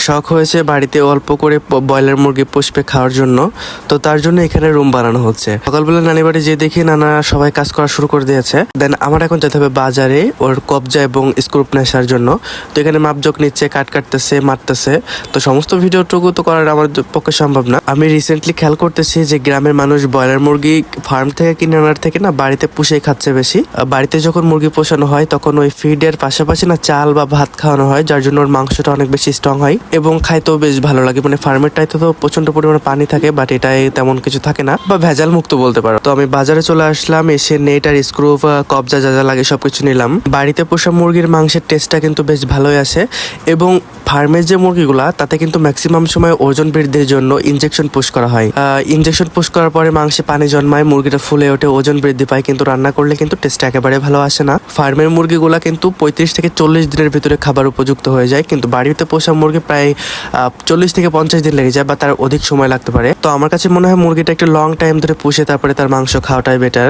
শখ হয়েছে বাড়িতে অল্প করে ব্রয়লার মুরগি পুষবে খাওয়ার জন্য। তো তার জন্য এখানে রুম বানানো হচ্ছে। সকালবেলা নানি বাড়ি যে দেখি নানা সবাই কাজ করা শুরু করে দিয়েছে। দেন আমার এখন যেতে হবে বাজারে ওর কবজা এবং স্ক্রুপ নেশার জন্য। তো এখানে মাপজোক নিচ্ছে, কাটতেছে, মারতেছে। তো সমস্ত ভিডিওটুকু তো করার আমার পক্ষে সম্ভব না। আমি রিসেন্টলি খেয়াল করতেছি যে গ্রামের মানুষ ব্রয়লার মুরগি ফার্ম থেকে কিনে আনার থেকে না বাড়িতে পুষেই খাচ্ছে বেশি। বাড়িতে যখন মুরগি পোষানো হয় তখন ওই ফিডের পাশাপাশি না চাল বা ভাত খাওয়ানো হয়, যার জন্য ওর মাংসটা অনেক বেশি স্ট্রং হয় এবং খাইতেও বেশ ভালো লাগে। মানে ফার্মেরটাইতে তো প্রচন্ড পরিমাণে পানি থাকে, বাট এটাই তেমন কিছু থাকে না বা ভেজাল মুক্ত বলতে পারো। তো আমি বাজারে চলে আসলাম, এসে নেট আর স্ক্রু কবজা যা যা লাগে সবকিছু নিলাম। বাড়িতে পোষা মুরগির মাংসের টেস্টটা কিন্তু বেশ ভালোই আসে এবং ফার্মের যে মুরগিগুলা তাতে কিন্তু ম্যাক্সিমাম সময় ওজন বৃদ্ধির জন্য ইনজেকশন পুশ করা হয়। ইনজেকশন পুশ করার পরে মাংসে পানি জন্মায়, মুরগিটা ফুলে ওঠে, ওজন বৃদ্ধি পায়, কিন্তু রান্না করলে কিন্তু টেস্ট একেবারে ভালো আসে না। ফার্মের মুরগিগুলা কিন্তু 35 থেকে 40 দিনের ভিতরে খাবার উপযুক্ত হয়ে যায়, কিন্তু বাড়িতে পোষা মুরগি প্রায় 40 থেকে 50 দিন লেগে যায় বা তার অধিক সময় লাগতে পারে। তো আমার কাছে মনে হয় মুরগিটা একটু লং টাইম ধরে পুষে তারপরে তার মাংস খাওয়াটাই বেটার।